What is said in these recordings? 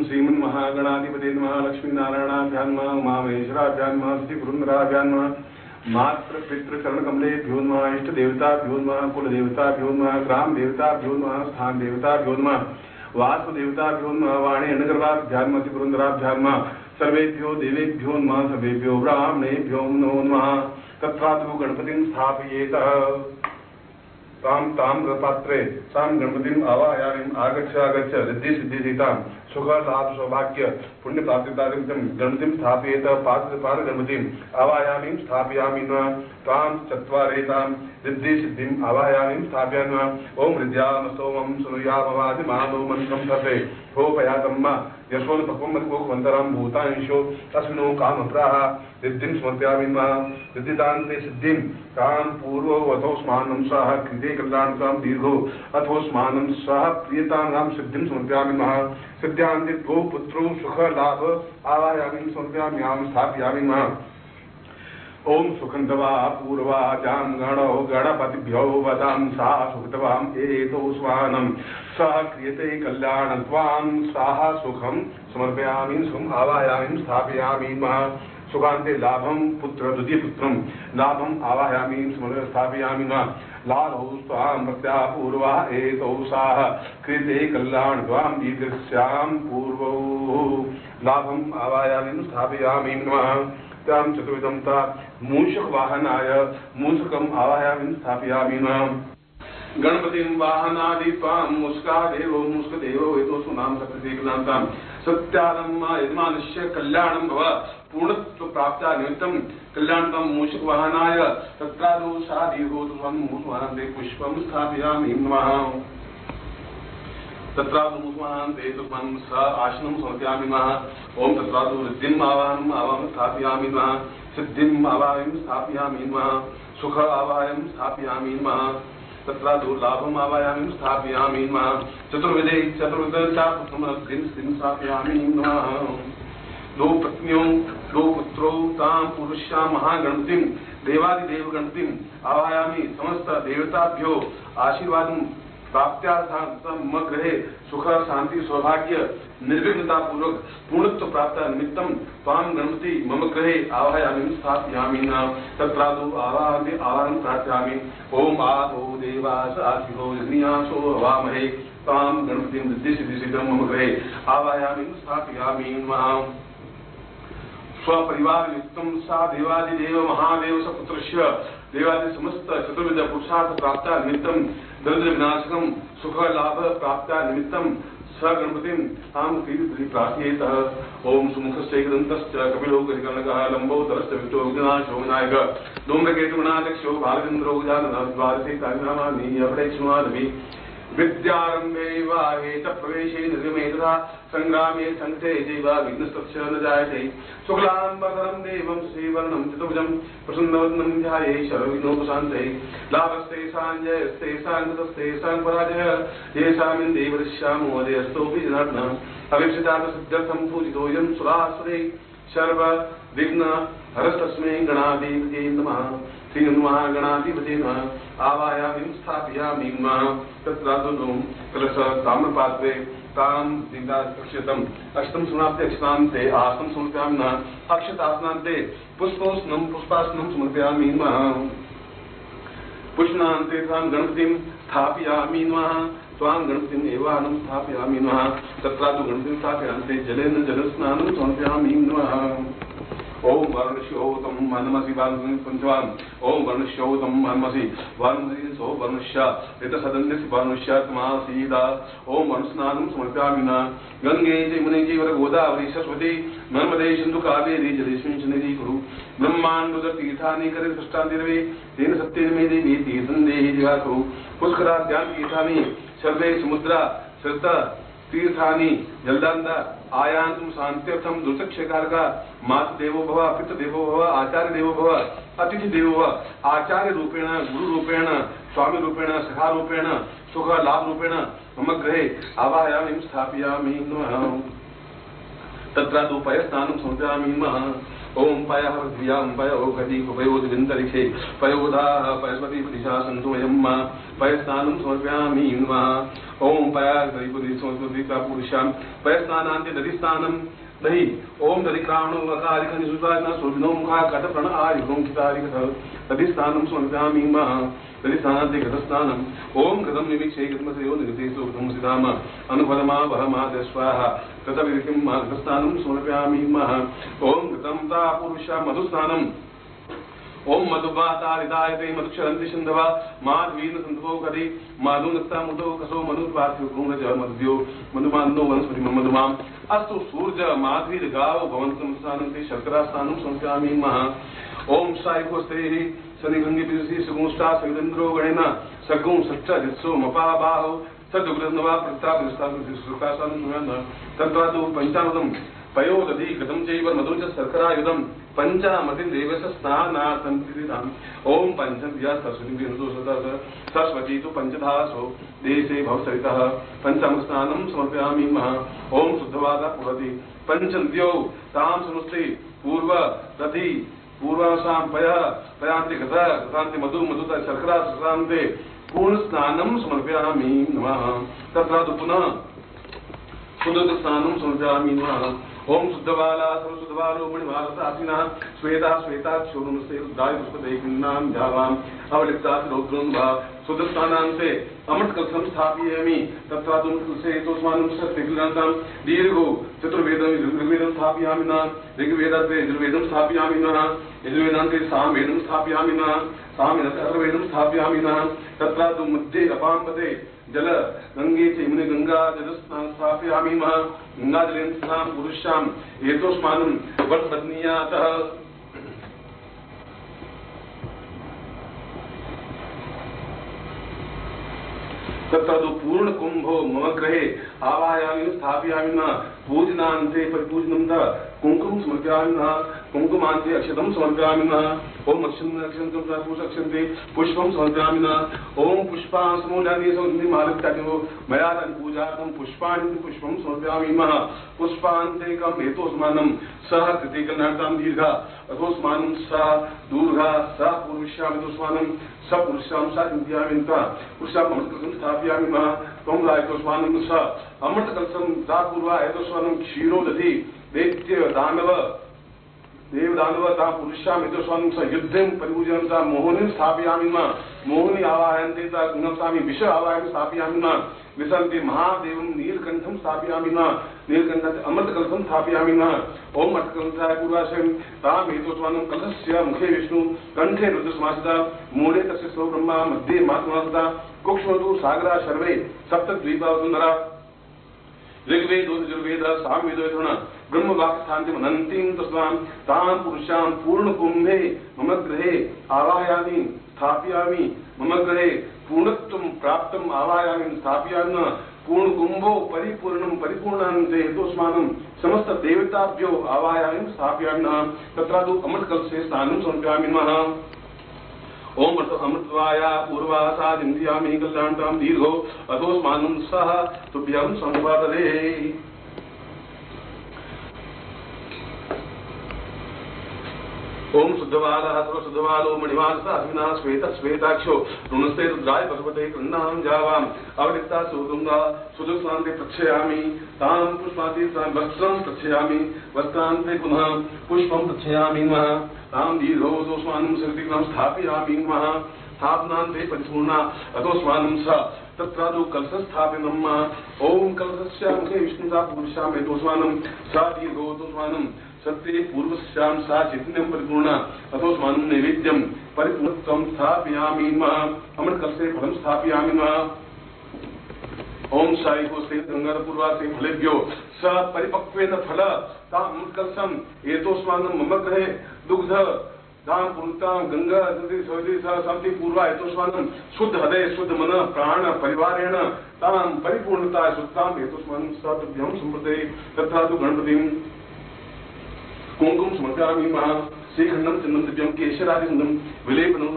श्रीमन्महागणाधिपते नमः। लक्ष्मीनारायणाभ्यां नमः। उमामहेश्वराभ्यां नमः। श्रीगुरुन्द्राभ्यां नमः। मातृपितृचरणकमलेभ्यो नमः। इष्टदेवताभ्यो नमः। कुलदेवताभ्यो नमः। ग्रामदेवताभ्यो नमः। स्थानदेवताभ्यो नमः। वास्तुदेवताभ्यो नमः। वाणीअण्डगर्भाभ्यां नमः। श्रीगुरुन्द्राभ्यां नमः। सर्वेभ्यो देवेभ्यो नमः। सर्वेभ्यो ब्राह्मणेभ्यो नमो नमः। तत्रादौ गणपतिं स्थापयेत। तां ताम्रपात्रे तां गणपतिम् आवाहयामि। आगच्छ आगच्छ रिद्धि सिद्धि सीतां सुख लाभ सौभाग्य पुण्य प्राप्तिदायकं गणपतिं स्थापयेत। पाद गणपतिम् आवाहयामि स्थापयामि न। तां चत्वारे तां रिद्धि सिद्धिम् आवाहयामि स्थापयामि न। ओम हृदयामस्तोमं सुनुयामवादि मानो मन्त्रं सर्वे होपयातम् यशोन पक्वमतिकोकवन्तरां भूतांशो तस्मिनो कामप्राह रिद्धिं समर्पयामि नमः। रिद्धिदान्ते सिद्धिं तां पूर्ववतो स्मानं सह कृते कल्याणकां दीर्घो अथो स्मानं सह प्रियतानां सिद्धिं समर्पयामि नमः। सिद्ध्यान्ते द्वौ पुत्रौ सुख लाभ आवाहयामि समर्पयामि स्थापयामि नमः। ओम सुखंतवा पूर्वाजां गणो गणपतिभ्यो वदां सा सुखतवां एतो स्वानं सह क्रियते कल्याणत्वां साहा सुखं समर्पयामि सुखम् आवाहयामि स्थापयामि नमः। सुखान्ते लाभं पुत्र द्वितीयपुत्रं लाभम् आवाहयामि स्थापयामि नमः। लाभौ स्वां प्रत्यापूर्वा एतौ साह क्रियते कल्याणत्वां दीर्घस्यां पूर्वौ लाभम् आवाहयामि स्थापयामि नमः। तां चतुर्विधं ता मूषक वाहनाय मूषकम् आवाहयामि स्थापयामि नमः। गणपतिं वाहनादि त्वां मूषकादेवो मूषकदेवो एतोषु नाम सप्तैकनान्तां सत्यानं यजमानस्य कल्याणं भव पूर्णत्व प्राप्त्या निमित्तं कल्याणं मूषक वाहनाय तत्रादौ सादीर्घो त्वं मूषवाहने पुष्पं स्थापयामि नमः। तत्रादौ मूषवाहने त्वं स आसनं समर्पयामि नमः। ओम तत्रादौ रिद्धिम् आवाहनं स्थापयामि नमः। सिद्धिम् आवाहनं स्थापयामि नमः। सुख आवाहनं स्थापयामि नमः। तत्रादौ लाभम् आवाहयामि स्थापयामि नमः। चतुर्विधे चतुर्विधं स्थापयामि नमः। दो पत्न्यों दो पुत्रों तां पुरुषा महागणपतिं देवादिदेव गणपतिम् आवाहयामि। समस्त देवताभ्यो आशीर्वादं प्राप्त्यार्थं मम गृहे सुख शांति सौभाग्य निर्विघ्नता पूर्वक पूर्णत्व प्राप्त निमित्तं त्वां गणपति मम गृहे आवाहयामि स्थापयामि न। तत्रादौ आवाहनं प्रार्थयामि। ओम आदो देवास आशिरो यज्ञासो हवामहे तां गणपतिं रिद्धिसिद्धिसिद्धं मम गृहे आवाहयामि स्थापयामि नमः। स्वपरिवार युक्तं सा देवादिदेव महादेव सपुत्रस्य देवादि समस्त चतुर्विध पुरुषार्थ प्राप्त निमित्तं दरिद्र विनाशकं सुख लाभ प्राप्त निमित्तं स गणपतिं तां प्रार्थयेत। ओम सुमुखश्चैकदन्तश्च कपिलो गजकर्णकः लम्बोदरश्च विष्णो विघ्नाशो विनायक धूम्रकेतुगणाध्यक्षो बालचन्द्रो गजाननः द्वादशे तानि नामानि अपडेक्षुमादपि विद्यारम्भे वाहे च प्रवेशे निर्गमे तथा संग्रामे संकटे जैव विघ्नस्तस्य न जायते। शुक्लाम्बरधरं देवं श्रीवर्णं चतुर्भुजं प्रसन्नवदनं ध्यायेत् सर्वविघ्नोपशान्तये। लाभस्तेषां जयस्तेषां कृतस्तेषां पराजयः येषामिन्द्रे वदिष्यामो अजयस्तोऽपि जनार्दनः। अभीप्सितार्थसिद्ध्यर्थं पूजितोऽयं सुरासुरैः सर्वविघ्न हरस्तस्मै गणाधिपतये नमः। श्रीमन्महागणाधिपतये नमः। आवाहयामि स्थापयामि नमः। तत्रादौ कलश ताम्रपात्रे तां दीर्घाक्षतम् अष्टम समाप्ते अक्षतान्ते आसनं समर्पयामि नमः। अक्षतासनान्ते पुष्पोष्णं पुष्पासनं समर्पयामि नमः। पुष्णान्ते तां गणपतिं स्थापयामि नमः। त्वां गणपतिम् एवाहनं स्थापयामि नमः। तत्रादौ गणपतिं स्थापयान्ते जलेन जलस्नानं समर्पयामि नमः। ओम वर्णश्योतं मनमसि पंचवान ओम वर्णश्योतं मनमसि वर्णमसि सो वर्णश्य ऋतसदन्यसि वर्णश्य तमासीदा। ओम वर्णस्नानं समर्पयामि नमः। गंगे यमुने चैव गोदावरी सरस्वती नर्मदे सिन्धु कावेरी जलेस्मिन् सन्निधिं कुरु। ब्रह्माण्डोदतीर्थानि करे सृष्टान्तिर्वे तेन सत्येन मे देवी तीर्थं देहि दिवाकरु। पुष्कराद्यानि तीर्थानि सर्वे समुद्रा सृत तीर्थानि जलदान्ता आयान्तुं शान्त्यर्थं दुर्चक्षकारका मातु देवो भव पितृ देवो भव आचार्य देवो भव अतिथि देवो भव। आचार्य रूपेण गुरु रूपेण स्वामी रूपेण सखा रूपेण सुख लाभ रूपेण मम गृहे आवाहयामि स्थापयामि नमः। तत्रादौ पयस्नानं समर्पयामि नमः। ओम पयः पृथिव्यां पयो गति पयोदिविन्तरिक्षे पयोधाः पयस्पति दिशा सन्तु वयं पयस्नानं समर्पयामि नमः। ओम पयादधिपति संस्कृतिका पुरुषां पयस्नानान्ते दधिस्नानं दहि ओम दधिक्रामणो वकादिकं सुस्वादिना सुविनो मुखा कटप्रण आदिग्रोंखितादिकः दधिस्नानं समर्पयामि नमः। दधिस्नानान्ते घटस्नानम् ओम घटं निमीक्षे घटमसयो निगतेषु घटं सिधाम अनुपरमा वहमाद स्वाहा कृतविधिं घटस्नानं समर्पयामि नमः। ओम घटं ता पुरुषा मधुस्नानम् ओम मधुवातारितायते मधुक्षरन्ति सिन्धवा माधवीन सन्धवो करि माधुनक्ता मुदो कसो मधुपार्थ्यो गुणज मध्यो मधुमानो वनस्पति मधुमाम अस्तु सूर्य माधवीर गाव भवन्तं स्नानन्ते शर्करा स्नानं समर्पयामि नमः। ओम सायकोस्तेहि शनिगंगे बिजसी सुगुंष्टा सविन्द्रो गणेन सगुं सच्च जित्सो मपाबाहो सदुग्रन्वा प्रतापनिष्ठान तद्वादो पंचामृतं पयोदधि गतं चैव मधु च शर्करायुधं पंचामृतिं देवस्य स्नानार्थं विदिताम्। ओम पंचभ्या सरस्वती तु पंचधासो देशे भवसरितः पंचामृत स्नानं समर्पयामि नमः। ओम शुद्धवादा पुरति पंचनद्यौ तां समुस्ते पूर्व दधि पूर्वासां पयान्ति गतान्ति मधु मधुता शर्करा शर्करान्ते पूर्ण स्नानं समर्पयामि नमः। तत्र पुनः शुद्ध स्नानं समर्पयामि नमः। ओम शुद्धबाला सर्वशुद्धबालो मणिभारतासिना श्वेता श्वेताक्षोरुणसे रुद्राय पुष्पते किन्नां जावाम् अवलिप्तात् रौद्रं वा शुद्धस्नानान्ते अमृतकलशं स्थापयामि। तत्र तुमसे तोस्मानं सत्यग्रन्थं दीर्घो चतुर्वेदं ऋग्वेदं स्थापयामि न ऋग्वेदान्ते यजुर्वेदं स्थापयामि न यजुर्वेदान्ते सामवेदं स्थापयामि न सामवेदान्ते अथर्ववेदं स्थापयामि न। तत्र मध्ये अपाम्पते जल गंगे च यमुने गंगा जलस्नानं स्थापयामि नमः। गंगाजलेन स्नानं पुरुषां एतोस्मानं वर्तनीयातः। तत्र पूर्ण कुंभो मम गृहे आवायामि स्थापयामि नमः। पूजनान्ते परिपूजनं च कुंकुम समर्पयामि नमः। कुंकुमान्ते अक्षतं समर्पयामि नमः। ओम अक्षन्ते पुष्पं समर्पयामि नमः। ओम पुष्पांशमूल्यानि सौन्निमालित्यादिवो मया तानि पूजार्थं पुष्पाणि पुष्पं समर्पयामि नमः। पुष्पान्तेकं हेतोस्मानं सह कृतिकर्णार्थं दीर्घा अथोस्मानं सह दूर्घा सह पूर्विष्यामि तोस्मानं स पुरुषां सा चिन्तयामि नमः। पुरुषां अमृतकलशं स्थापयामि नमः। त्वं रायतोस्मानं स अमृतकलशं सा पूर्वा हेतोस्मानं क्षीरोदधि दैत्य दानव देवदानव ता पुरुषां हेतोस्मानं स युद्धं परिपूजनं सा मोहिनीं स्थापयामि नमः। मोहिनी आवाहयन्ते ता गुणस्वामी विष आवाहनं स्थापयामि नमः। विसन्ति महादेवं नीलकण्ठं स्थापयामि नमः। नीलकण्ठस्य अमृतकलशं स्थापयामि नमः। ओम अमृतकलशाय पूर्वाशयं तां हेतोस्मानं कलशस्य मुखे विष्णु कण्ठे रुद्रसमासिता मूले तस्य सो ब्रह्मा मध्ये मातृमासिता कुक्ष्मतु सागरा सर्वे सप्तद्वीपा सुन्दरा ऋग्वेदो यजुर्वेद सामवेदो ब्रह्मवाक्स्थान्ति मनन्तीं तस्मां तां पुरुषां पूर्णकुम्भे मम गृहे आवाहयामि स्थापयामि। मम गृहे पूर्णत्वं प्राप्तम् आवाहयामि स्थापयामि न। पूर्णकुम्भो परिपूर्णं परिपूर्णान्ते हेतोस्मानं समस्त देवताभ्यो आवाहयामि स्थापयामि न। तत्र तु अमृतकलशे स्नानं समर्पयामि नमः। ओम अमृतवाया पूर्वासा चिन्तयामि कल्याणतां दीर्घो अथोस्मानं सह तुभ्यं संवादये। ओम शुद्धबालः सर्वशुद्धबालो मणिमानसः अश्विनः श्वेतः श्वेताक्षो ऋणस्ते रुद्राय पशुपते कृण्णां जावाम् अवलिप्ता सुदुङ्गा सुदुस्नान्ते प्रक्षयामि तां पुष्पान्ते वस्त्रं प्रक्षयामि वस्त्रान्ते पुनः पुष्पं प्रक्षयामि नमः। तां दीर्घो तोस्मानं सृतिग्रहं स्थापयामि नमः। स्थापनान्ते परिपूर्णा अथोस्मानं स तत्रादौ कलशस्थापनं नमः। ओम कलशस्य मुखे विष्णुता पुरुषां हेतोस्मानं स दीर्घो तोस्मानं सत्ये पूर्वस्यां सा चैतन्यं परिपूर्णा अथोस्मानं नैवेद्यं परिपूर्णत्वं स्थापयामि नमः। अमृतकलशे फलं स्थापयामि नमः। ओम साईकोस्ते गंगापूर्वासे फलेभ्यो स परिपक्वेन फल तां अमृतकलशं एतोस्मानं मम गृहे दुग्ध दां पूर्णतां गंगा नदी सौदी शांति पूर्वा हेतोस्मानं शुद्ध हृदय शुद्ध मन प्राण परिवारेण तां परिपूर्णता शुद्धां हेतोस्मानं स तुभ्यं समृद्धये। तथा तु गणपतिं कुंकुम समर्पयामि नमः। श्रीखंडं चंदन दिव्यं केशरादिगंधं विलेपनं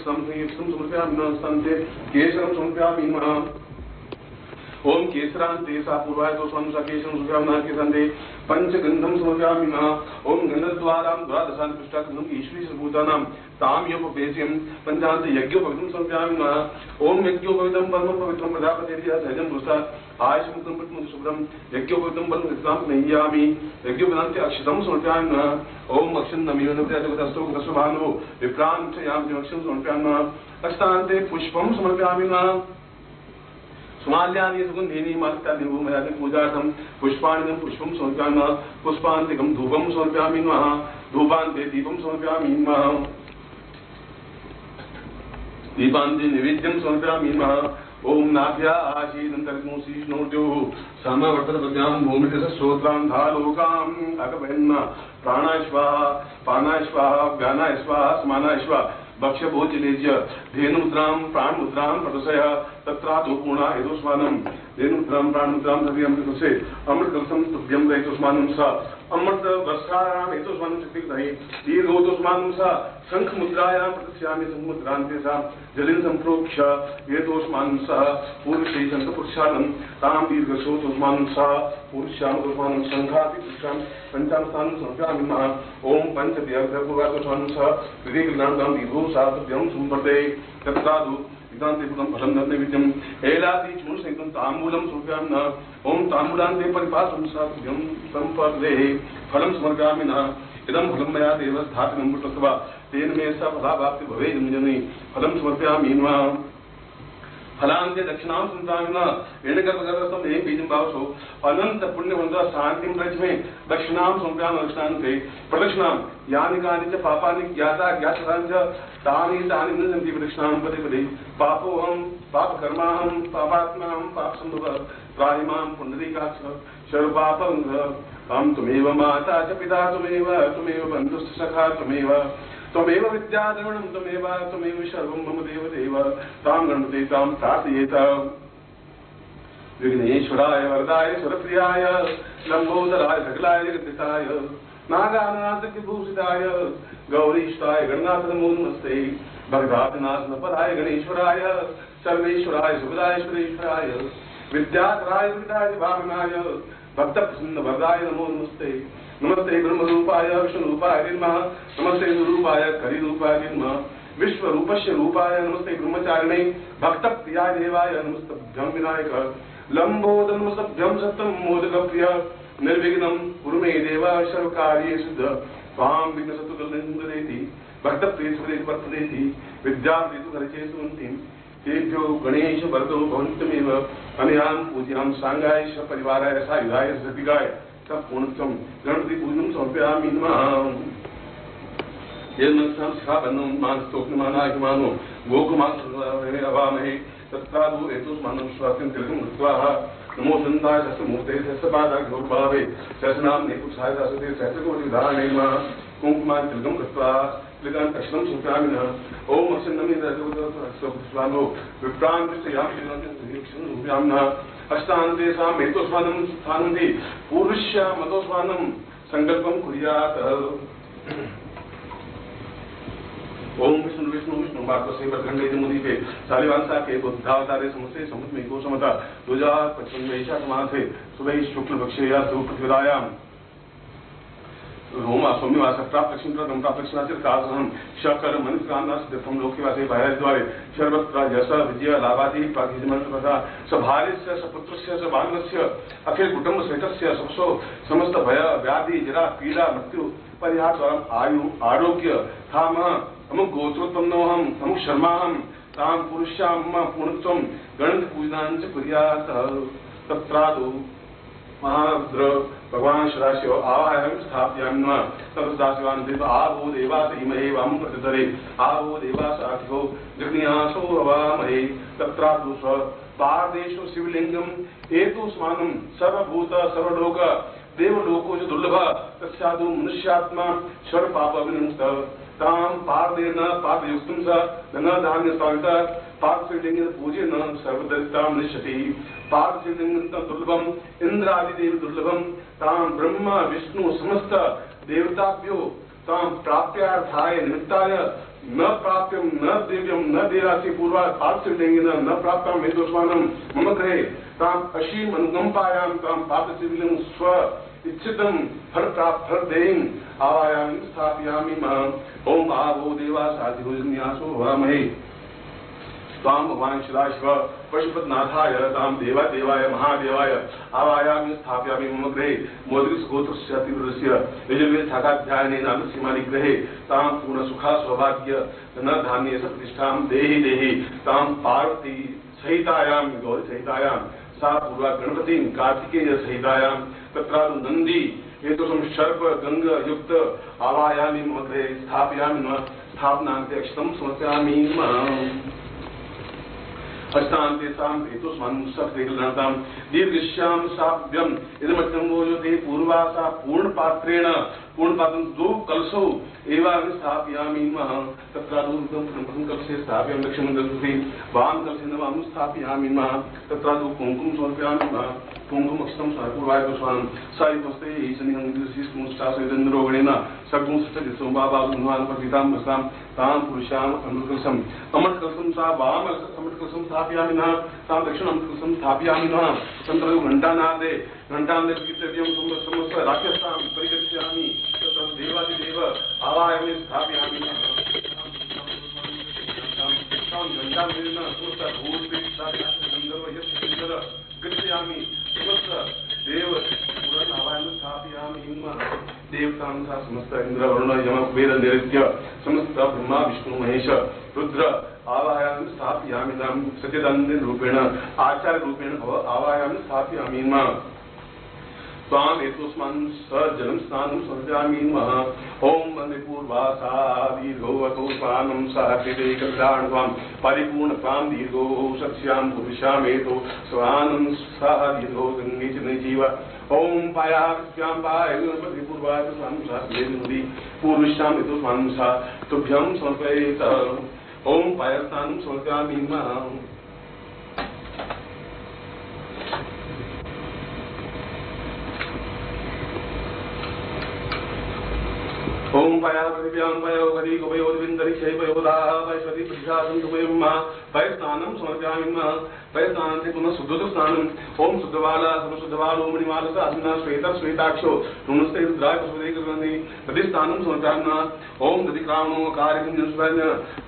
समर्पयामि नमः। केशरं समर्पयामि नमः। ओम केसरांते सा पूर्वाय तो स्वं सकेशं सुग्रामना केसंते पंचगंधम समर्पयामि नमः। ओम गंधद्वारां द्वादशान् पुष्टाकं ईश्वरी सर्वभूतानां ताम योपवेश्यं पंचान्ते यज्ञोपवितं समर्पयामि नमः। ओम यज्ञोपवितं परमं पवित्रं प्रजापतिर्यः सहजं पुरुषात् आयुष्मतं पद्मं शुभ्रं यज्ञोपवितं परमं कृतां नय्यामि यज्ञोपवितं अक्षतं समर्पयामि नमः। ओम अक्षन्नमिव नव्याजगतस्तु गतस्वभानो विप्रां च यामि अक्षं समर्पयामि नमः। अष्टान्ते पुष्पं समर्पयामि नमः। सुमाल्यानि सुगन्धीनि मालिकानि भूमयानि पूजार्थं पुष्पाणि पुष्पं समर्पयामि नमः। पुष्पान्तिकं धूपं समर्पयामि नमः। धूपान्ते दीपं समर्पयामि नमः। दीपान्ते नैवेद्यं समर्पयामि नमः। ओम नाभ्या आशीदन्तर्गो शीष्णोर्द्योः समवर्तनपद्यां भूमिकसश्रोत्रान्धालोकाम् अकपयन्न प्राणाय स्वाहा पानाय स्वाहा व्यानाय स्वाहा समानाय स्वाहा भक्ष्यभोजनेज्य धेनुमुद्रां प्राणमुद्रां प्रदर्शय तत्रातो पूर्णा यदोस्मानं धेनुमुद्रां प्राणमुद्रां द्रव्यमृतसे अमृतकलशं तुभ्यं दयितोस्मानं स अमृतवस्त्रायां एतोस्मानं शक्तिकधि दीर्घोतोस्मानं स शङ्खमुद्रायां प्रदर्शयामि शङ्खमुद्रान्ते सा जलिं सम्प्रोक्ष्य एतोस्मानं स पूर्वशे शङ्खपुरुषालं तां दीर्घशोतोस्मानं स पूर्वश्यामतोस्मानं शङ्खाति पुरुषां पञ्चामस्थानं समर्पयामि नमः। ओम पंचव्यपूर्वातोस्मानं स विवेकज्ञानदां दीर्घो सातभ्यं सम्पदे तत्रादु विदान्तेपुरं फलं नैवेद्यं एलादि चूर्णसहितं ताम्बूलं समर्पयामि नमः। ओम ताम्बूलान्ते परिपासं सातभ्यं सम्पदे फलं समर्पयामि नमः। इदं फलं मया देव स्थापितं पुत्रत्वा तेन मे स फलाप्ति भवेत् जननी फलं समर्पयामि नमः। फलान्ते दक्षिणां समर्पयामि नमः। एणगर्भगर्भस्थं हे बीजं भावसो अनंत पुण्यवन्ता शान्तिं रजमे दक्षिणां समर्पयामि दक्षिणान्ते प्रदक्षिणां यानि कानि च पापानि ज्ञाता ज्ञातानि च तानि तानि न सन्ति प्रदक्षिणां पदे पदे पापोऽहं पापकर्माहं पापात्माहं पापसम्भवः त्राहि मां पुण्डरीकाक्ष सर्वपापं अहं त्वमेव माता च पिता त्वमेव बन्धुश्च सखा त्वमेव विद्याद्रविणं त्वमेव सर्वं मम देवदेव तां गणपते तां प्रार्थयेत। विघ्नेश्वराय वरदाय सुरप्रियाय लंबोदराय सकलाय जगद्दिताय नागानाथविभूषिताय गौरीष्ठाय गणनाथ नमो नमस्ते। भगदातनाथनपराय गणेश्वराय सर्वेश्वराय सुखदाय विद्याधराय विद्याय भावनाय भक्तप्रसन्न वरदाय नमो नमस्ते। नमस्ते ब्रह्मरूपाय विष्णुरूपाय नमः। नमस्ते गुरुरूपाय कलिरूपाय नमः। विश्वरूपस्य रूपाय नमस्ते ब्रह्मचारिणे भक्तप्रियाय देवाय नमस्तभ्यं विनायक लंबोदरं नमस्तभ्यं सत्यं मोदकप्रिय निर्विघ्नं कुरु मे देव सर्वकार्येषु सिद्ध त्वां विघ्नशत्रुकलनेति भक्तप्रियसुरेति विद्याप्रीतु करचेतुन्तीं तेभ्यो गणेश वरदो भवन्तमेव अनयां पूज्यां सांगाय परिवाराय सायुधाय सतिकाय पूर्णत्वं गणपति पूजनं समर्पयामि नमः। यन्मनसां शिखाबन्धं मानस्तोक्नमानायमानो गोकुमान् अवामहे तत्रादु एतोस्मानं स्वास्यं तिलकं कृत्वा नमो सन्ताय सहस्रमूर्ते सहस्रपादाय गौरभावे सहस्रनाम नेपुत्साय दासते सहस्रकोटिधारणे नमः। कुङ्कुमान् तिलकं कृत्वा तिलकान् दक्षिणं समर्पयामि नमः। ओम अक्षन्नमि दशस्वानो विप्रान्तिष्ठयामि नमः। अष्टान्ते साम एतोस्मानं स्थानन्ति पूर्वस्य मतोस्मानं संकल्पं कुर्यात्। ओम विष्णु भारतसे वरखंडे जमुदीपे शालिवांसा के बुद्धावतारे समस्ते समुद्रमेको समता दुजा पश्चिम वैशाख मासे सुबह शुक्ल पक्षे या प्रतिपदायां रोमा सौम्यवास प्राप्त लक्ष्मीप्रदं प्राप्त लक्ष्मीनाचिरकासहं शकर मनुष्यकान्दासिद्धं लोकेवासे बाह्यद्वारे सर्वत्र यश विजय लाभादि प्रागिजमनप्रदा सभार्यस्य सपुत्रस्य सभाङ्गस्य अखिल कुटुंब सहितस्य सबसो समस्त भय व्याधि जरा पीड़ा मृत्यु परिहार द्वारा आयु आरोग्य थाम अमुक गोत्रोत्तम नोहम अमुक शर्माहम ताम पुरुषाम पूर्णत्वं गणपति पूजनांच कुर्यात्। तत्रादु महारुद्र भगवान सदाशिव आवाहनं स्थापयामि नमः। तददाशिवान् देव आवो देवास इमहे वाम प्रतिधरे आवो देवास आधिको जग्नियासो अवामहे। तत्रादु स्व पादेषु शिवलिंगम एतुस्मानं सर्वभूत सर्वलोक देवलोको च दुर्लभ तस्यादु मनुष्यात्मा सर्वपाप विमुक्त तां पादेन पादयुक्तं स न धान्य स्वामिता पादशिवलिंगेन पूजेन सर्वदरिद्रां निश्यति। पादशिवलिंगं दुर्लभम् इंद्रादिदेव दुर्लभं तां ब्रह्म विष्णु समस्त देवताभ्यो तां प्राप्यार्थाय निमित्ताय न प्राप्यम न दिव्यम न देरासी पूर्वा पार्थिव न प्राप्तम हेतुष्मानम मम गृहे ताम अशीम अनुकंपायाम ताम पापसिविलम स्व इच्छितम फल प्राप्त फल देयं आवायामि स्थापयामि मां ओम आवो देवा साधिभुजन्यासो भवामहे ताम भगवान शिव पशुपतनाथाय ताम देवाय महादेवाय आवायामि स्थापयामि मम गृहे मोदृश गोत्रस्य तीव्रस्य यजुर्वेद शाखाध्यायनेन अनुसीमानि गृहे ताम पूर्ण सुखा सौभाग्य न धान्य प्रतिष्ठां देहि ताम पार्वती सहितायां गौरी सहितायां सा पूर्वा गणपतिं कार्तिकेय सहितायां तत्रादु नंदी हेतुसं सर्प गंग युक्त आवायामि मम गृहे स्थापयामि न स्थापनान्ते अक्षतं समर्पयामि अष्टान्ते साम हेतुस्मान् सत्रेगलनातां दीर्घश्याम साभ्यम इदमत्यं वोजते पूर्वासा पूर्णपात्रं दो कलशौ एवं स्थापयामि मह तत्रादुदं प्रथमं कलशे स्थापयामि दक्षिणं कलशे वाम कलशे नवं स्थापयामि मह तत्रादु कुंकुम समर्पयामि मह कुंकुम अक्षतं पूर्वाय पुष्पाणं सायुपस्ते ईशनिहं दिशिष्टमुष्टासेन्द्रोगणेन सगुं सचदिसो बाबागुन्वान् प्रतितां वसां तां पुरुषाम् अमृतकलशं सा वाम अमृतकलशं स्थापयामि नः तां दक्षिणं अमृतकलशं स्थापयामि नः तत्र घण्टानादे गीतव्यं समस्त राक्षसां परिगच्छामि तत्र देवादिदेव आवायामि स्थापयामि नः तां घण्टानादेन समस्त भूतप्रेतगन्धर्व गच्छामि समस्त देव पुरन् आवायामि स्थापयामि देवतां सा समस्त इंद्र वरुण यम वेद निरुद्य समस्त ब्रह्मा विष्णु महेश रुद्र आवायामि स्थापयामि नाम सच्चिदानंद रूपेण आचार्य रूपेण भव आवायामि स्थापयामि त्वां हेतुस्मान् सजलं स्नानं समर्पयामि ओम वन्दे पूर्वासा दीर्घो स्वानं सहकृते कल्याणत्वां परिपूर्णतां दीर्घो सत्स्यां पुरुषामेतो स्वानं सह दीर्घो गंगे च जीव ओम पायाभ्यां पाय गणपति पूर्वाय स्वानं सहस्रेन्द्रि पूर्वश्यां हेतुस्मानं सह तुभ्यं समर्पयेत ओम पायस्नानं समर्पयामि ओम पायापतिभ्यां पयोगरी गोपयोर्विन्दरि शैवयोदाः वैश्वती प्रजातं दुपयं पयस्नानं समर्पयामि पयस्नानान्ते पुनः शुद्धोदकस्नानम् ओम शुद्धबाला सर्वशुद्धबालो मणिमालसा अस्मिना श्वेताक्षो नमस्ते रुद्राय पशुपते कृतवन्ति तदिस्नानं समर्पयामि ओम दधिक्रामो कार्यं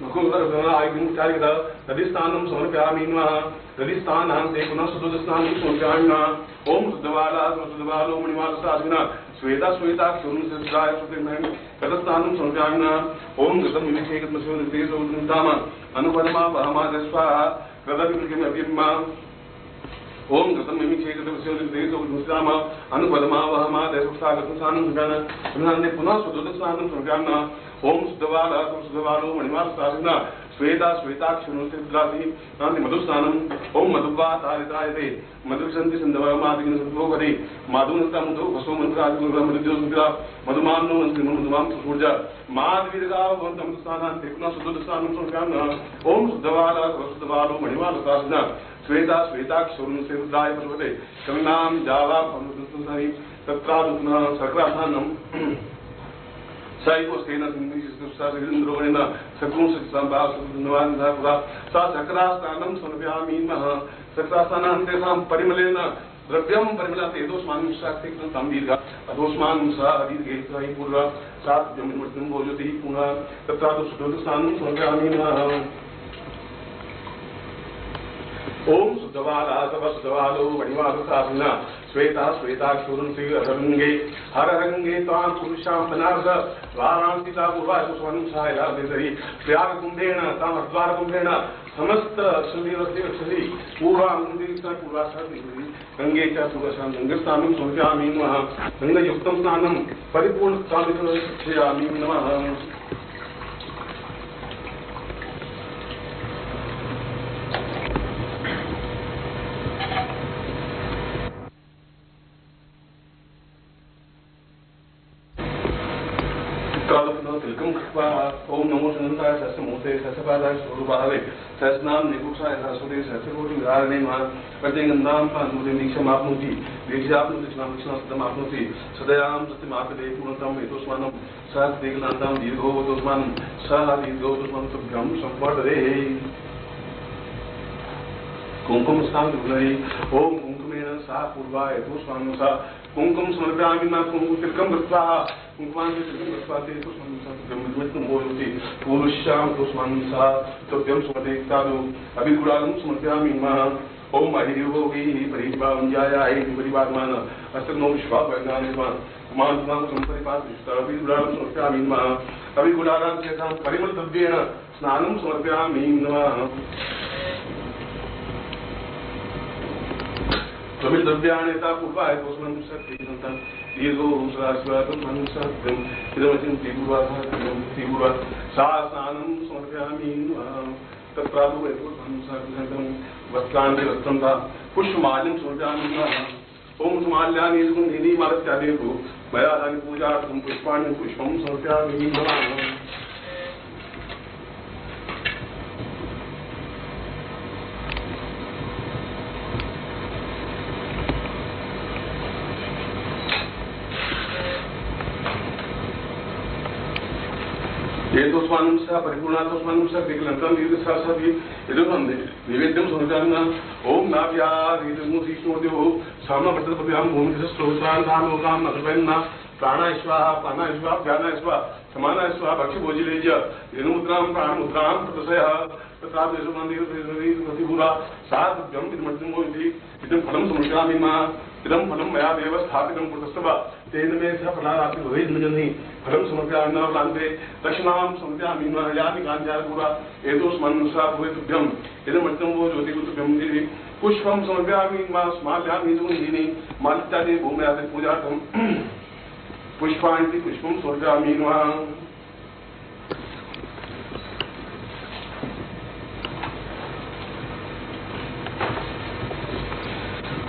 नकुलगर्भआयुर्चारिकः तदिस्नानं समर्पयामि तदिस्नानान्ते पुनः शुद्धोदकस्नानं समर्पयामि ओम शुद्धबाला सर्वशुद्धबालो मणिमालसा अस्मिना श्वेताक्षो रुद्राय पशुपते कतस्नानं समर्पयामि ओम गतं विमिषे गतमस्योनिर्देशोन्ताम अनुपरमा वहमादस्वा कदविमृगमभिर्मा ओम गतं विमिषे गतमस्योनिर्देशोन्ताम अनुपरमा वहमादस्वा गतस्नानं समर्पयामि पुनः शुद्धोदकस्नानं समर्पयामि ओम शुद्धबालो मणिमालसासिना श्वेताक्षुनुद्रासी नान्ति मधुस्नानम् ओम मधुवातारितायते मधुसन्ति सन्दवमादिन सद्भोगति माधुनस्ता मधु वसो मंत्रादिगुरुः मधुज्योतिरा मधुमानो मंत्री मधुमां सूर्य माधवीरगाव भवन्तं मधुस्नानान्ते पुनः शुद्धोदकस्नानं समर्पयामि ओम शुद्धबालो मणिमालसासिना श्वेताक्षुरुद्राय पशुपते कविनां जावा भवन्तु तत्रादुना सकरासानं साइकोस्तेन सिंहिन्द्रोगणेन सकुंसंबासुन्वान्धापुरा सा सकरास्नानं समर्पयामि सकरास्नानान्ते सां परिमलेन द्रव्यं परिमलाते दोष्मानं शाक्तिक्तं तां दीर्घ अधोष्मानं सा दीर्घे स पूर्व सात्व्यं भोजति पुनः तत्रादु शुद्धोदकस्नानं समर्पयामि ओम शुद्धबाला शुद्धबालो मणिमालसासिना श्वेताक्षुरुन्ति हररंगे तां पुरुषां बनारस वाराणसीता पूर्वाय पुष्पाणं सहायलादेशरि प्रयागकुम्भेण तां हरिद्वारकुम्भेण समस्त क्षुधिरक्षि पूर्वाङ्गीता पूर्वासादि गंगे च पूर्वशां गंगस्नानं समर्पयामि गंगयुक्तं स्नानं परिपूर्णस्नानं नमः तिलकम कृत्वा ओम नमो सुनंताय सहस्रमूर्ते सहस्रपादाय स्वरूपावे सहस्रनाम निपुषाय सरस्वती सहस्रकोटि विदारिणे नमः प्रत्यंगंधाम पानुते दीक्षामाप्नोति दीक्षाप्नोति स्नातमाप्नोति सदयाम सत्यमापदे पूर्णतम एतोस्मानं सह दीर्घनान्तां दीर्घोवतोस्मानं सह दीर्घोवतोस्मानं तुभ्यं संवर्धते कुंकुम स्थान दुर्लभे ओम कुंकुमेन सा पूर्वा एतोस्मानं सा कुंकुम समर्पयामि न कुंकुम तिलकम कृत्वा कुंकुमान् तिलकम कृत्वा एतोस्मानं सा तुभ्यं मोदति पूर्वश्याम तोस्मानं सा तुभ्यं समर्पयितादो अभिगुणानं समर्पयामि नमः ओम हरियोगी परिभावंजायाय परिभागमान अस्तनो विश्वावैज्ञानिकमा कुमारनाम संपरिपात अभिगुणानं समर्पयामि नमः अभिगुणानां चेतां परिमलद्रव्येण स्नानं समर्पयामि नमः तमिल द्रव्याणेता पूर्वाय तोस्मन् सत्यं दीर्घो सहस्रात्मं मनुष्यत्वं इदमतिं त्रिपुरा सा स्नानं समर्पयामि तत्रादो एतोस्मन् सत्यं वस्त्राणि वस्त्रं ता पुष्पमाल्यं समर्पयामि ओम सुमाल्यानि सुगन्धिनी मालत्यादेव मया दानि पूजार्थं पुष्पाणि पुष्पं समर्पयामि नमः एतोस्मानं सा परिपूर्णातोस्मानं सा दिग्लन्तं दीर्घसासादि इदमन्दे नैवेद्यं समर्पयामि ओम नाभ्यादिमुसीष्णोद्यो सामनापत्रपभ्यां भूमिकस्रोतान् धामोकां नर्वैन्ना प्राणाय स्वाहा पानाय स्वाहा व्यानाय स्वाहा समानाय स्वाहा भक्षभोजिलेज रेणुमुद्रां प्राणमुद्रां प्रदशयः तथा देशमन्दिरप्रतिभूरा सा तुभ्यं इदमर्जनमोदिति इदं फलं समर्पयामि इदं फलं मया देव स्थापितं पुरस्तव तेन मे सह फलारापि भवेत् न जन्हि फलं समर्पयामि न लान्ते दक्षिणां समर्पयामि न यानि काञ्चारपुरा एतोस्मान् सा भवेत् तुभ्यम् इदमर्जनं वो ज्योतिकुतुभ्यं देवि पुष्पं समर्पयामि स्माल्यामि सुगन्धिनी मालित्यादि भूम्यादि पूजार्थं पुष्पाणि पुष्पं समर्पयामि नमः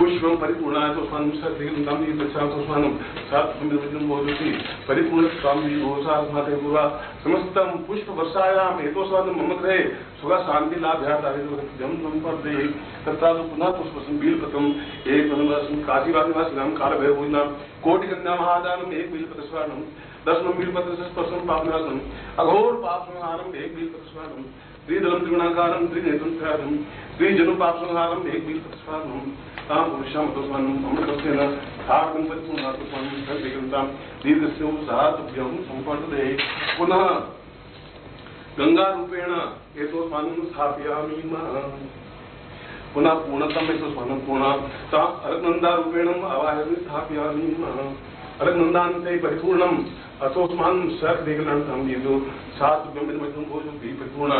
पुष्पं परिपूर्णाय तोस्मानं सत्तिगन्धां दीर्घसातोस्मानं सात्समिदं बोधति परिपूर्णस्वां विभोसास्माते पूर्वा समस्तं पुष्पवर्षायाम् एतोस्मानं मम गृहे सुख शान्ति लाभ्यादायं संपर्दे तत्रादौ पुनः पुष्पसं बीलपत्रम् एकं काशीवासिनां कालभैरवपूजनां कोटिकन्या महादानम् एक बीलपत्रस्वानं दशमं बीलपत्रस्पर्शं पापनाशम् अघोर पापसंहारम् एक बीलपत्रस्वानं त्रिदलं त्रिगुणाकारं त्रिनेत्रं त्रयादं त्रिजनु पापसंहारम् एक बीलपत्रस्वानं तां पुरुषां तोस्मानं अमृतस्येन सार्धं परिपूर्णात्मस्वानं सर्वैकन्तां दीर्घस्य सातुभ्यं सम्पद्यते पुनः गंगारूपेण एतोस्मानं स्थापयामि पुनः पूर्णतम एतोस्मानं पूर्णं तां अलकनन्दारूपेण आवाहयामि स्थापयामि अलकनन्दान्ते परिपूर्णम् अतोस्मानं सर्वैकन्तां दीर्घो सातुभ्यं इदमर्जनं भोजति परिपूर्ण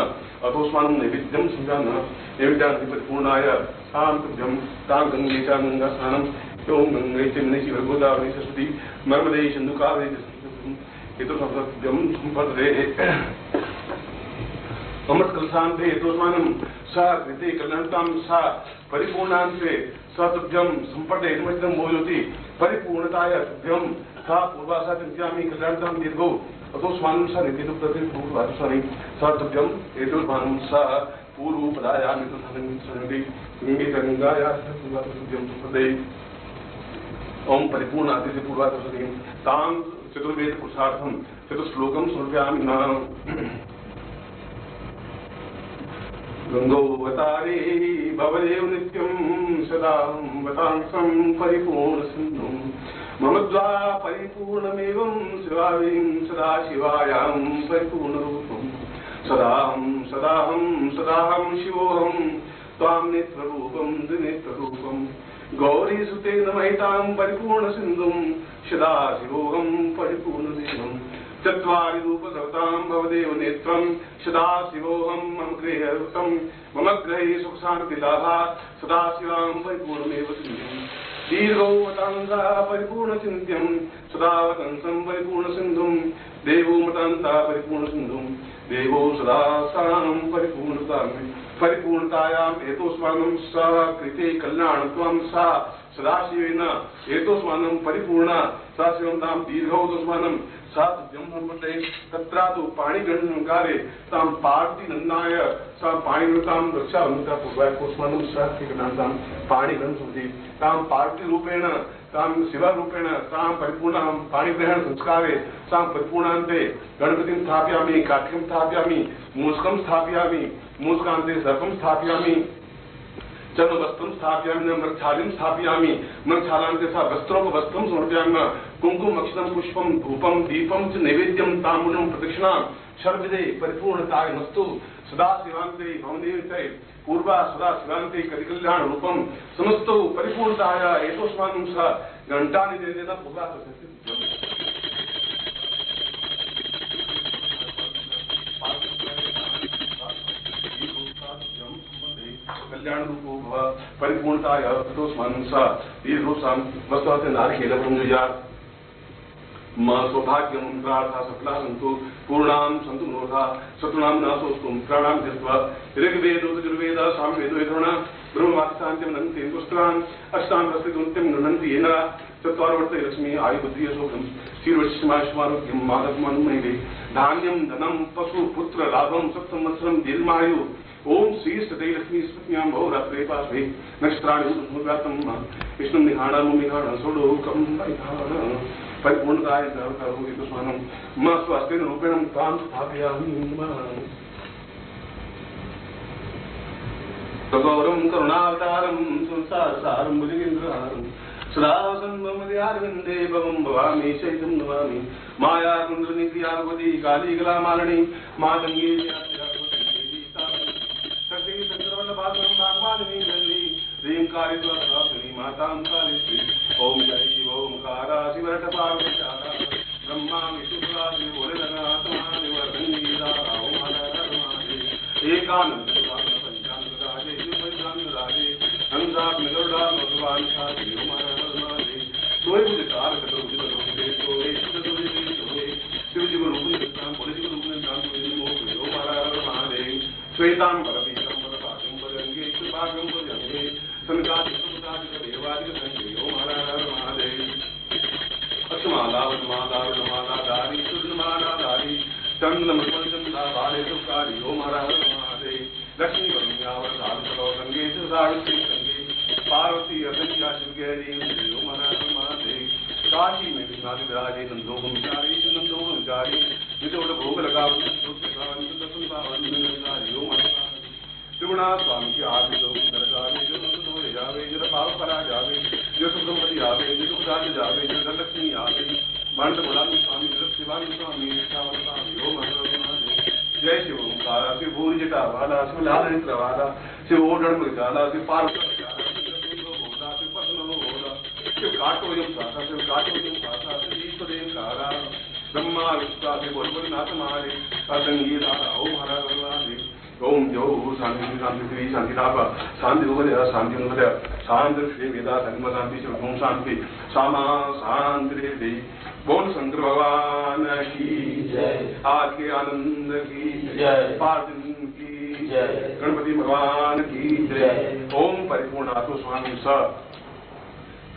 अतोस्मानं नैवेद्यं समर्पयामि नैवेद्यान्ते परिपूर्णाय तां गंगे च गंगा स्नानं ओम गंगे च यमुने चैव गोदावरी सरस्वती नर्मदे सिन्धु कावेरी एतोस्मानं सम्पद्यते अमृतकलशान्ते एतोस्मानं सा कृते कल्याणतां सा परिपूर्णान्ते सा तुभ्यं सम्पद्यते इदमर्जनं भोजति परिपूर्णताय तुभ्यं सा पूर्वासा चिन्तयामि कल्याणतां दीर्घो अतोस्मानं सा नित्यं प्रतिपूर्वादुसारि सा तुभ्यं एतोस्मानं सा पूर्वपदायामि तो धनमिति गंगे गंगायाः पूर्वादुसारिं सम्पदे ओम परिपूर्णादिति पूर्वादुसारिं तां चतुर्वेद पुरुषार्थं चतुश्लोकं समर्पयामि गंगोवतारे भवदेव नित्यं सदा वतांसं परिपूर्णसिन्धुं मम द्वा परिपूर्णमेवं शिवावीं सदा शिवायां परिपूर्णरूपम् सदाहं शिवोऽहं त्वां नेत्ररूपं त्रिनेत्ररूपं गौरीसुते नमहितां परिपूर्णसिन्धुं सदा शिवोऽहं परिपूर्णदेवं चत्वारि रूपधवतां भवदेव नेत्रं सदा शिवोऽहं मम गृहे मम गृहे सुखशान्तिलाभात् सदा शिवां परिपूर्णमेव सिन्धुं दीर्घोवतांसा परिपूर्णचिन्त्यं सदा वतंसं परिपूर्णसिन्धुं देवो मतान्ता परिपूर्णसिन्धुं देवो सदा सानं परिपूर्णतायाम् एतोस्मानं सा कृते कल्याणत्वं सा सदाशिवेन एतोस्मानं परिपूर्णा सदाशिवं तां दीर्घोदस्मानं सातुते तत्रातु पाणिगणकारे तां पार्थिनन्दाय सा पाणिगणतां रक्षावन्ता पूर्वाकोस्मानं सात्विकनां पाणिगणसुति तां पार्थिरूपेण तां शिवरूपेण तां परिपूर्णां पाणिग्रहण संस्कारे तां परिपूर्णान्ते गणपतिं स्थापयामि काठ्यं स्थापयामि मूषकं स्थापयामि मूषकान्ते सर्पं स्थापयामि चर्मवस्त्रं स्थापयामि मृक्षालिं स्थापयामि मृक्षालान्ते सा वस्त्रोपवस्त्रं समर्पयामि कुङ्कुम अक्षतं पुष्पं धूपं दीपं च नैवेद्यं ताम्बूलं प्रदक्षिणां सर्वदे परिपूर्णताय मस्तु सदा शिवान्ते भवनेते पूर्वा सदा शिवान्ते कलिकल्याण रूपं समस्तो परिपूर्णताय एतोस्मानं स घण्टानिदेन पूर्वा कल्याण रूपो भव परिपूर्णताय ततोस्मानं सा दीर्घोसां वस्तुते नारिकेलं जुयात् मा सौभाग्यं प्रार्था सफला सन्तु पूर्णां सन्तु मनोरथा शत्रूणां नाशोस्तु प्राणां त्यक्त्वा ऋग्वेदो यजुर्वेद सामवेदो यथोर्ण ब्रह्मवाक्सान्त्यं नन्ति पुस्त्रान् अष्टां प्रस्थितुन्त्यं गृह्णन्ति येन चत्वारवर्ते लक्ष्मी आयुबुद्धि यशोकं श्रीवर्षमायुष्मारोग्यं माधवमानुमैवे धान्यं धनं पशु पुत्र लाभं सत्संवत्सरं दीर्घमायु ओम श्री सदै लक्ष्मी स्मृत्यां बहुरात्रे पार्श्वे नक्षत्राणि उद्भूतातं विष्णुं निहाणं सोडोकं परिधानं परिपूर्णताय करोतु इतोस्मानं मा स्वस्तेन रूपेण तां स्थापयामि गौरवं करुणावतारं संसारसारं भुजगेन्द्रहारं सदा वसन्तमदियारविन्दे भवं भवामि शैतं नमामि माया कुण्डलिनीक्रियावती कालीकलामालिनी मातङ्गी मातां काली ओम जय शिव ओंकारा शिवरटपार्वतीचारा ब्रह्मा विष्णुपुरा शिवोलेनाथमानिवर्धनीरा ओम हरहरमादे एकानंद पंचानंदराजे शिवपरिधानराजे हंसाग्निगरुडानोत्वांशादि ओम हरहरमादे सोय बुद्धिकार कटोजितलोके सोय शुद्धदुरिते शिवजीव रूपनितां बोलिजीव रूपनितां ओम हरहरमादे श्वेतां भरतीतां भरतां भजंगे कृपागं भजंगे देवादिक संजय ओम हर हर महादेव अक्षमाला वनमाला वनमाला धारी सुरमाला धारी चंद्रमंडला भारे सुकारी ओम हर हर महादेव लक्ष्मी वरुण्यावर धार करो गंगे सारथी गंगे पार्वती अगनिया शिवगैरी ओम हर हर महादेव काशी में विश्वनाथ विराजे नंदोगम चारी नंदोगम चारी विदोड़ भोग लगा दर्शन पावन ओम हर त्रिगुणा स्वामी की आरती जो दरगाहे जो सुधोरे जावे जो पाप करा जावे जो सुखमती आवे जो सुखदान जावे जो धनलक्ष्मी आवे मंड गुलामी स्वामी शिवानी स्वामी श्याम स्वामी ओम हर महादेव जय शिव ओंकारा शिव भूरि जटा वाला शिव लाल नेत्र वाला शिव ओढ़ मृगाला शिव पार्वती होता शिव पद्म होता शिव काटो यम साथा शिव काटो यम साथा शिव ईश्वरेव कारा ब्रह्मा विष्णु शिव बोलनाथ महादेव सतंगी राधा ओम हर हर महादेव ओम जो शांति शांति श्री शांति ताप शांति उभय शांति उभय शांति श्री वेदा धर्म शांति शिव ओम शांति सामा शांति रे बोल शंकर भगवान की जय आज के आनंद की जय पार्थिव की जय गणपति भगवान की जय ओम परिपूर्ण आत्म स्वामी स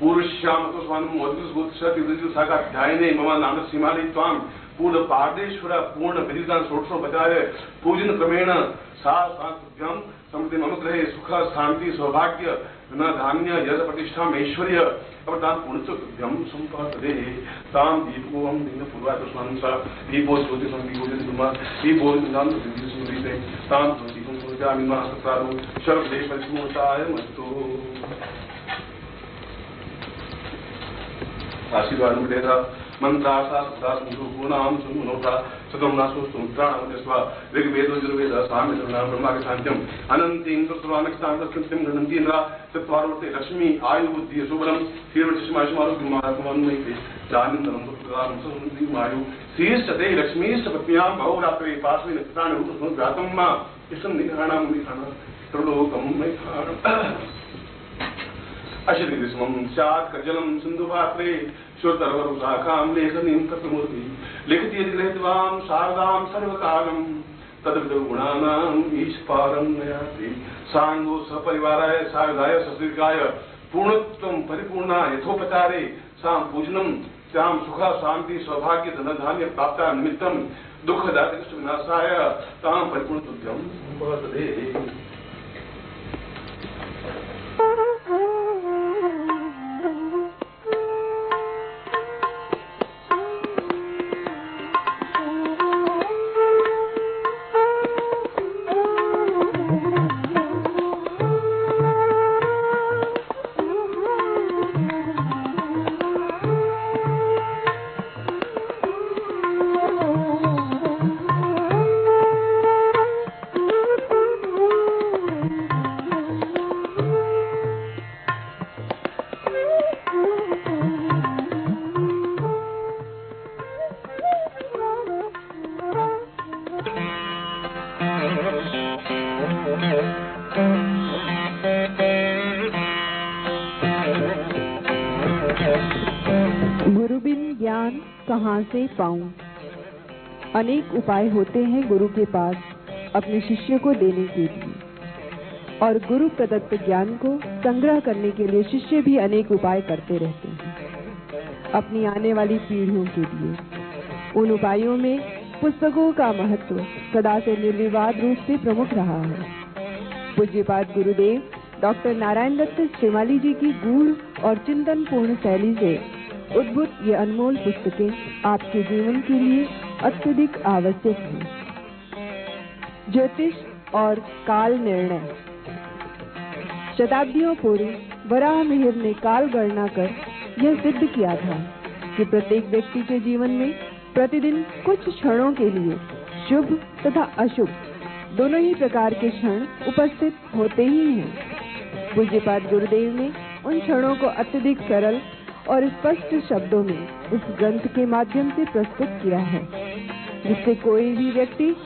पूर्वश्याम तो स्वामी मोदी साका ध्यायने मम नाम सीमाली त्वाम पूर्ण पार्देश्वर पूर्ण विदितान षोडशो बचाए पूजन क्रमेण सात्व्यम समृद्धि मम ग्रहे सुख शांति सौभाग्य न धान्य यश प्रतिष्ठा ऐश्वर्य अवदान पुण्यम संपादे ताम दीपोम दिन पूर्वादस्मान सा दीपो ज्योति संदीपोजित दुमा दीपो नाम सिद्धि सुरीते ताम दीपम पूजामि मा सत्रादो सर्वदे परिपूर्णताय मस्तु आशीर्वाद मिलेगा मंत्रासा पूर्णाम सुमनोता सतम नासो सुत्राणाम यस्वा ऋग्वेद यजुर्वेद सामवेदनाम ब्रह्मा के शांत्यम अनंत इंद्र सर्वानक्षांत कृत्यम गणन्ति इंद्रा चत्वारोते लक्ष्मी आयु बुद्धि यशोबलम श्रीवर्षमायुष्मारोग्यम महात्मान्मयते जानन्दनं पुत्रां संसन्ति मायु श्रीष्ठते लक्ष्मीष्ठ पत्न्यां बहुरात्रे पार्श्वे नक्षत्राणि रूपं जातं मा इष्टं निघाणां निघाणा त्रिलोकं मैखाणम् अशरीरिस्मं स्यात् कजलं सिन्धुपात्रे श्रुतर्वरुशाखां लेखनीं कृतमूर्ति लिखति यदि लिखितवां शारदां सर्वकालं तद्विदो गुणानाम् ईशपारं नयाति साङ्गो सपरिवाराय सायुधाय सशरीराय पूर्णत्वं परिपूर्णा यथोपचारे सां पूजनम श्याम सुख शांति सौभाग्य धन धान्य प्राप्ता निमित्तम दुख दारिद्र्य विनाशाय तां परिपूर्णतुभ्यं भवतदे। गुरु बिन ज्ञान कहाँ से पाऊं। अनेक उपाय होते हैं गुरु के पास अपने शिष्य को देने के लिए, और गुरु प्रदत्त ज्ञान को संग्रह करने के लिए शिष्य भी अनेक उपाय करते रहते हैं अपनी आने वाली पीढ़ियों के लिए। उन उपायों में पुस्तकों का महत्व सदा से निर्विवाद रूप से प्रमुख रहा है। पूज्यपाद गुरुदेव डॉक्टर नारायण दत्त श्रीमाली जी की गूढ़ और चिंतन पूर्ण शैली से उद्भूत ये अनमोल पुस्तकें आपके जीवन के लिए अत्यधिक आवश्यक हैं। ज्योतिष और काल निर्णय। शताब्दियों पूर्व वराह मिहिर ने काल गणना कर यह सिद्ध किया था कि प्रत्येक व्यक्ति के जीवन में प्रतिदिन कुछ क्षणों के लिए शुभ तथा अशुभ दोनों ही प्रकार के क्षण उपस्थित होते ही हैं। पूज्यपाद गुरुदेव ने उन क्षणों को अत्यधिक सरल और स्पष्ट शब्दों में इस ग्रंथ के माध्यम से प्रस्तुत किया है, जिससे कोई भी व्यक्ति,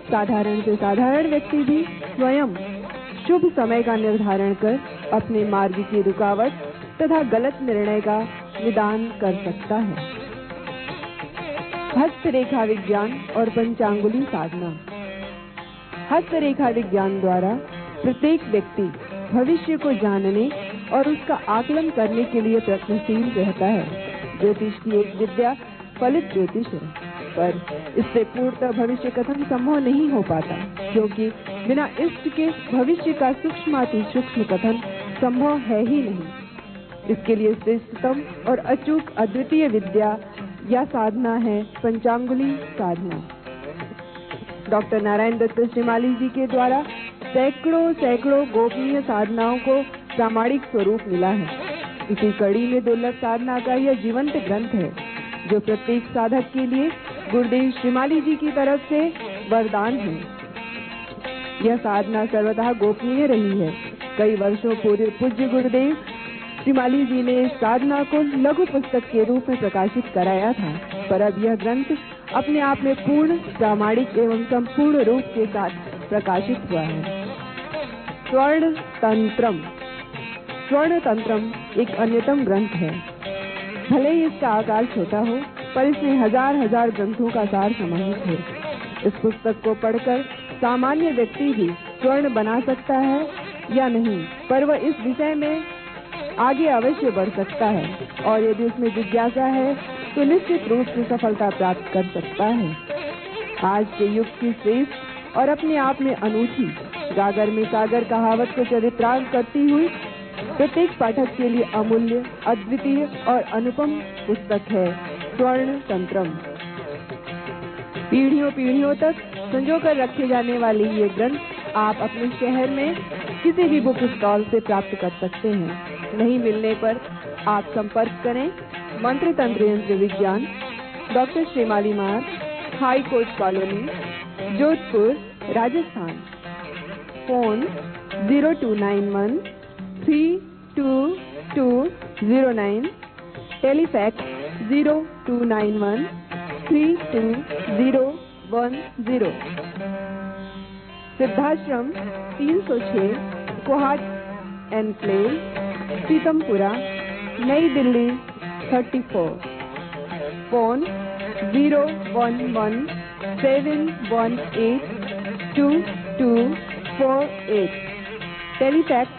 साधारण से साधारण व्यक्ति भी स्वयं शुभ समय का निर्धारण कर अपने मार्ग की रुकावट तथा गलत निर्णय का निदान कर सकता है। हस्तरेखा विज्ञान और पंचांगुली साधना। हस्तरेखा विज्ञान द्वारा प्रत्येक व्यक्ति भविष्य को जानने और उसका आकलन करने के लिए प्रयत्नशील रहता है। ज्योतिष की एक विद्या फलित ज्योतिष है, पर इससे पूर्णतः भविष्य कथन संभव नहीं हो पाता, क्योंकि बिना इष्ट के भविष्य का सूक्ष्माति सूक्ष्म कथन संभव है ही नहीं। इसके लिए श्रेष्ठतम और अचूक अद्वितीय विद्या या साधना है पंचांगुली साधना। डॉक्टर नारायण दत्त श्रीमाली जी के द्वारा सैकड़ों गोपनीय साधनाओं को प्रामाणिक स्वरूप मिला है। इसी कड़ी में दुर्लभ साधना का यह जीवंत ग्रंथ है, जो प्रत्येक साधक के लिए गुरुदेव श्रीमाली जी की तरफ से वरदान है। यह साधना सर्वदा गोपनीय रही है। कई वर्षों पूर्व पूज्य गुरुदेव श्रीमाली जी ने इस साधना को लघु पुस्तक के रूप में प्रकाशित कराया था, पर अब यह ग्रंथ अपने आप में पूर्ण, प्रामाणिक एवं संपूर्ण रूप के साथ प्रकाशित हुआ है। स्वर्ण तंत्रम। स्वर्ण तंत्रम एक अन्यतम ग्रंथ है। भले ही इसका आकार छोटा हो, पर इसमें हजार ग्रंथों का सार समाहित है। इस पुस्तक को पढ़कर सामान्य व्यक्ति भी स्वर्ण बना सकता है या नहीं, पर वह इस विषय में आगे अवश्य बढ़ सकता है, और यदि उसमें जिज्ञासा है तो निश्चित रूप से सफलता प्राप्त कर सकता है। आज के युग की श्रेष्ठ और अपने आप में अनूठी गागर में सागर कहावत को चरित्रार्थ करती हुई प्रत्येक पाठक के लिए अमूल्य, अद्वितीय और अनुपम पुस्तक है स्वर्ण तंत्रम। पीढ़ियों तक संजोकर रखे जाने वाली ये ग्रंथ आप अपने शहर में किसी भी बुक स्टॉल से प्राप्त कर सकते हैं। नहीं मिलने पर आप संपर्क करें मंत्र तंत्र यंत्र विज्ञान, doctor Shrimali Marg, high court colony, Jodhpur, Rajasthan. Phone 0291 32209, telefax 0291 32010। Siddhashram 306 Kohat enclave, Pitampura, New Delhi 34। Phone 01171822248, telefax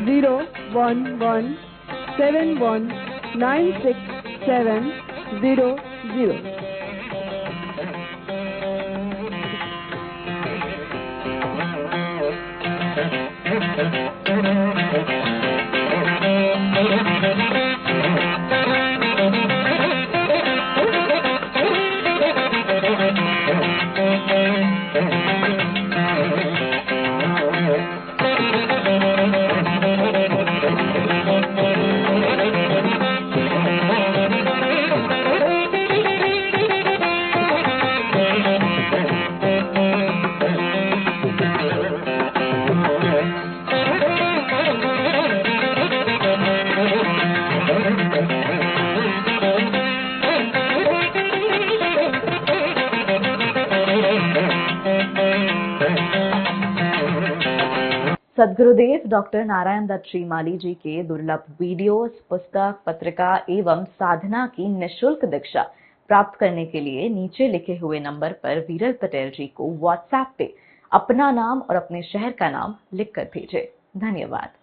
00291 8171196700. Sadgurudev doctor Narayan Dutt Shrimali ji के दुर्लभ वीडियोस, पुस्तक, पत्रिका एवं साधना की निःशुल्क दीक्षा प्राप्त करने के लिए नीचे लिखे हुए नंबर पर वीरल पटेल जी को व्हाट्सएप पे अपना नाम और अपने शहर का नाम लिखकर भेजें। धन्यवाद।